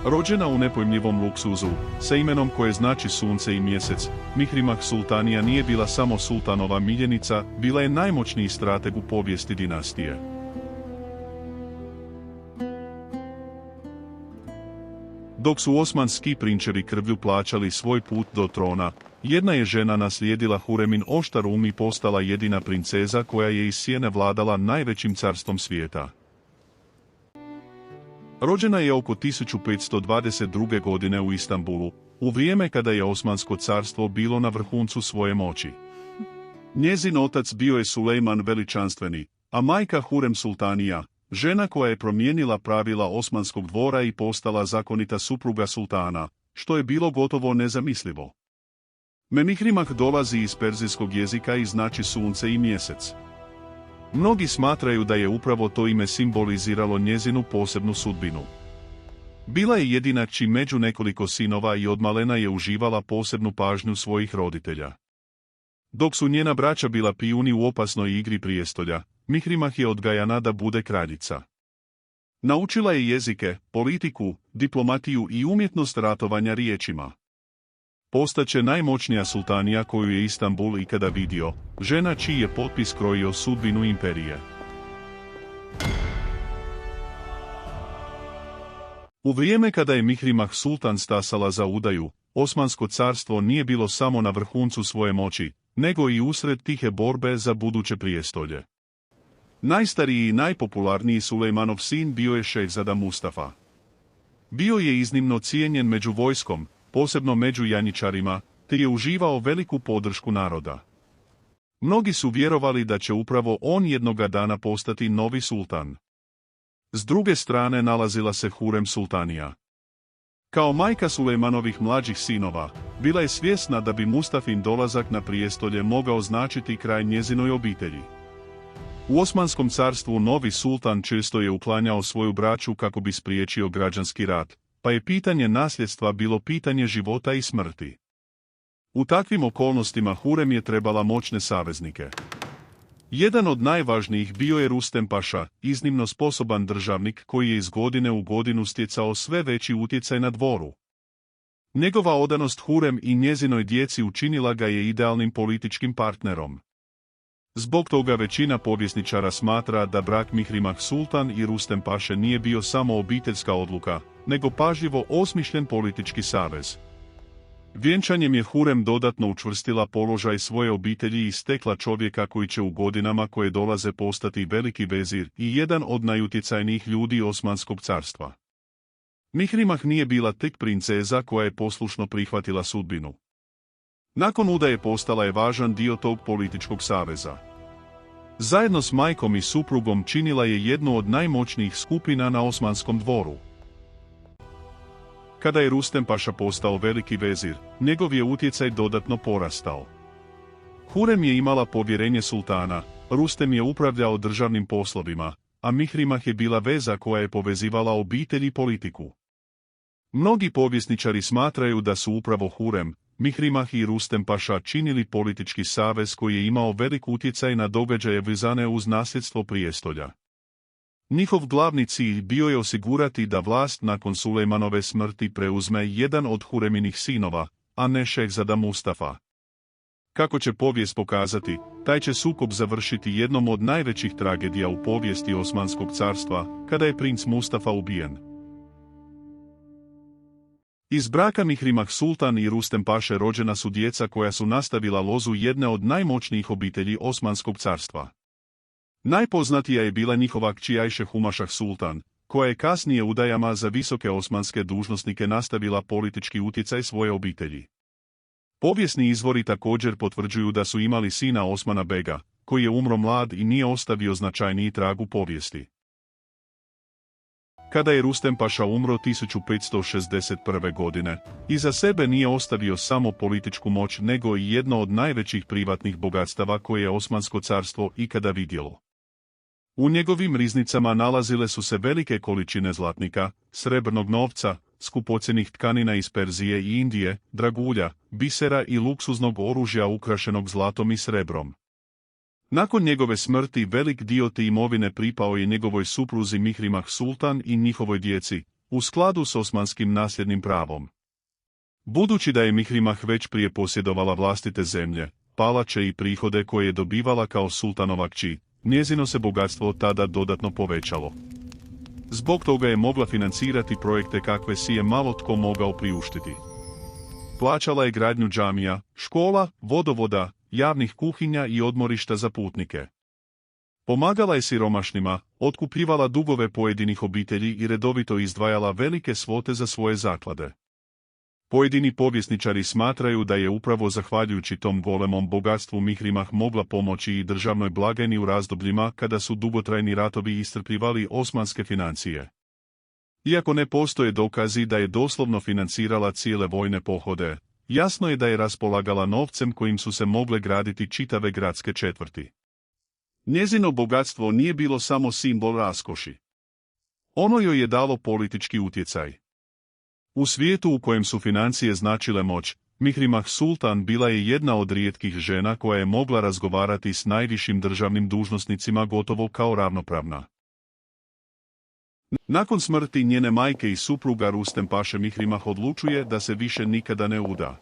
Rođena u nepojmljivom luksuzu, sa imenom koje znači sunce i mjesec, Mihrimah Sultanija nije bila samo sultanova miljenica, bila je najmoćniji strateg u povijesti dinastije. Dok su osmanski prinčevi krvlju plaćali svoj put do trona, jedna je žena naslijedila Huremin oštar um i postala jedina princeza koja je iz sjene vladala najvećim carstvom svijeta. Rođena je oko 1522. godine u Istanbulu, u vrijeme kada je Osmansko carstvo bilo na vrhuncu svoje moći. Njezin otac bio je Sulejman Veličanstveni, a majka Hurem Sultanija, žena koja je promijenila pravila osmanskog dvora i postala zakonita supruga sultana, što je bilo gotovo nezamislivo. Mihrimah dolazi iz perzijskog jezika i znači sunce i mjesec. Mnogi smatraju da je upravo to ime simboliziralo njezinu posebnu sudbinu. Bila je jedina kći među nekoliko sinova i odmalena je uživala posebnu pažnju svojih roditelja. Dok su njena braća bila pijuni u opasnoj igri prijestolja, Mihrimah je odgajana da bude kraljica. Naučila je jezike, politiku, diplomatiju i umjetnost ratovanja riječima. Postaće najmoćnija sultanija koju je Istanbul ikada vidio, žena čiji je potpis krojio sudbinu imperije. U vrijeme kada je Mihrimah sultan stasala za udaju, Osmansko carstvo nije bilo samo na vrhuncu svoje moći, nego i usred tihe borbe za buduće prijestolje. Najstariji i najpopularniji Sulejmanov sin bio je Šehzada Mustafa. Bio je iznimno cijenjen među vojskom, posebno među janjičarima, te je uživao veliku podršku naroda. Mnogi su vjerovali da će upravo on jednoga dana postati novi sultan. S druge strane nalazila se Hurem Sultanija. Kao majka Sulejmanovih mlađih sinova, bila je svjesna da bi Mustafin dolazak na prijestolje mogao značiti kraj njezinoj obitelji. U Osmanskom carstvu novi sultan često je uklanjao svoju braću kako bi spriječio građanski rat, pa je pitanje nasljedstva bilo pitanje života i smrti. U takvim okolnostima Hurem je trebala moćne saveznike. Jedan od najvažnijih bio je Rustem Paša, iznimno sposoban državnik koji je iz godine u godinu stjecao sve veći utjecaj na dvoru. Njegova odanost Hurem i njezinoj djeci učinila ga je idealnim političkim partnerom. Zbog toga većina povjesničara smatra da brak Mihrimah Sultan i Rustem Paše nije bio samo obiteljska odluka, nego pažljivo osmišljen politički savez. Vjenčanjem je Hurem dodatno učvrstila položaj svoje obitelji i stekla čovjeka koji će u godinama koje dolaze postati veliki vezir i jedan od najutjecajnijih ljudi Osmanskog carstva. Mihrimah nije bila tek princeza koja je poslušno prihvatila sudbinu. Nakon udaje postala je važan dio tog političkog saveza. Zajedno s majkom i suprugom činila je jednu od najmoćnijih skupina na osmanskom dvoru. Kada je Rustem Paša postao veliki vezir, njegov je utjecaj dodatno porastao. Hurem je imala povjerenje sultana, Rustem je upravljao državnim poslovima, a Mihrimah je bila veza koja je povezivala obitelj i politiku. Mnogi povjesničari smatraju da su upravo Hurem, Mihrimah i Rustem Paša činili politički savez koji je imao velik utjecaj na događaje vezane uz nasljedstvo prijestolja. Njihov glavni cilj bio je osigurati da vlast nakon Sulejmanove smrti preuzme jedan od Hureminih sinova, a ne Šehzada Mustafa. Kako će povijest pokazati, taj će sukob završiti jednom od najvećih tragedija u povijesti Osmanskog carstva, kada je princ Mustafa ubijen. Iz braka Mihrimah Sultan i Rustem Paše rođena su djeca koja su nastavila lozu jedne od najmoćnijih obitelji Osmanskog carstva. Najpoznatija je bila njihova kći Ajše Humašah Sultan, koja je kasnije udajama za visoke osmanske dužnosnike nastavila politički utjecaj svoje obitelji. Povijesni izvori također potvrđuju da su imali sina Osmana Bega, koji je umro mlad i nije ostavio značajniji trag u povijesti. Kada je Rustem Paša umro 1561. godine, iza sebe nije ostavio samo političku moć nego i jedno od najvećih privatnih bogatstava koje je Osmansko carstvo ikada vidjelo. U njegovim riznicama nalazile su se velike količine zlatnika, srebrnog novca, skupocjenih tkanina iz Perzije i Indije, dragulja, bisera i luksuznog oružja ukrašenog zlatom i srebrom. Nakon njegove smrti velik dio te imovine pripao je njegovoj supruzi Mihrimah Sultan i njihovoj djeci, u skladu s osmanskim nasljednim pravom. Budući da je Mihrimah već prije posjedovala vlastite zemlje, palače i prihode koje je dobivala kao sultanova kći, njezino se bogatstvo tada dodatno povećalo. Zbog toga je mogla financirati projekte kakve si je malo tko mogao priuštiti. Plaćala je gradnju džamija, škola, vodovoda, javnih kuhinja i odmorišta za putnike. Pomagala je siromašnima, otkupljivala dugove pojedinih obitelji i redovito izdvajala velike svote za svoje zaklade. Pojedini povjesničari smatraju da je upravo zahvaljujući tom golemom bogatstvu Mihrimah mogla pomoći i državnoj blagajni u razdobljima kada su dugotrajni ratovi iscrpljivali osmanske financije. Iako ne postoje dokazi da je doslovno financirala cijele vojne pohode, jasno je da je raspolagala novcem kojim su se mogle graditi čitave gradske četvrti. Njezino bogatstvo nije bilo samo simbol raskoši. Ono joj je dalo politički utjecaj. U svijetu u kojem su financije značile moć, Mihrimah Sultan bila je jedna od rijetkih žena koja je mogla razgovarati s najvišim državnim dužnosnicima gotovo kao ravnopravna. Nakon smrti njene majke i supruga Rustem Paše Mihrimah odlučuje da se više nikada ne uda.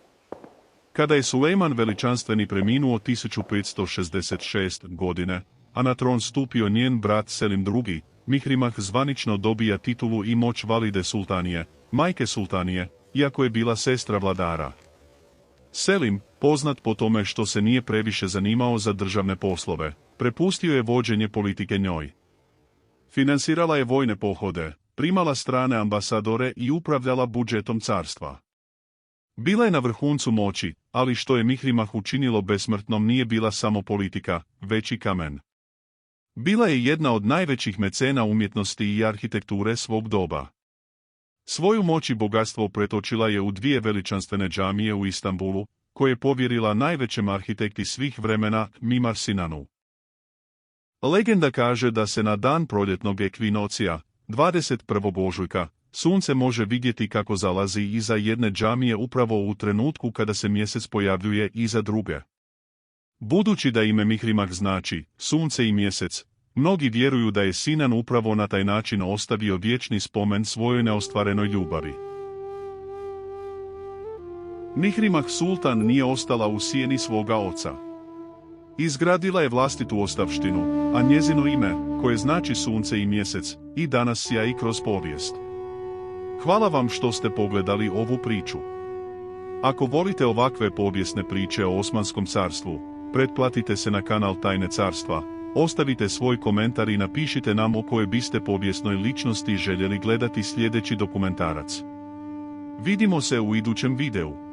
Kada je Sulejman Veličanstveni preminuo 1566. godine, a na tron stupio njen brat Selim II, Mihrimah zvanično dobija titulu i moć Valide Sultanije, majke Sultanije, iako je bila sestra vladara. Selim, poznat po tome što se nije previše zanimao za državne poslove, prepustio je vođenje politike njoj. Finansirala je vojne pohode, primala strane ambasadore i upravljala budžetom carstva. Bila je na vrhuncu moći, ali što je Mihrimah učinilo besmrtnom nije bila samo politika, već i kamen. Bila je jedna od najvećih mecena umjetnosti i arhitekture svog doba. Svoju moć i bogatstvo pretočila je u dvije veličanstvene džamije u Istanbulu, koje je povjerila najvećem arhitekti svih vremena, Mimar Sinanu. Legenda kaže da se na dan proljetnog ekvinocija, 21. ožujka, sunce može vidjeti kako zalazi iza jedne džamije upravo u trenutku kada se mjesec pojavljuje iza druge. Budući da ime Mihrimah znači sunce i mjesec, mnogi vjeruju da je Sinan upravo na taj način ostavio vječni spomen svojoj neostvarenoj ljubavi. Mihrimah Sultan nije ostala u sjeni svoga oca. Izgradila je vlastitu ostavštinu, a njezino ime, koje znači sunce i mjesec, i danas sjaji kroz povijest. Hvala vam što ste pogledali ovu priču. Ako volite ovakve povijesne priče o Osmanskom carstvu, pretplatite se na kanal Tajne carstva, ostavite svoj komentar i napišite nam o kojoj biste povijesnoj ličnosti željeli gledati sljedeći dokumentarac. Vidimo se u idućem videu.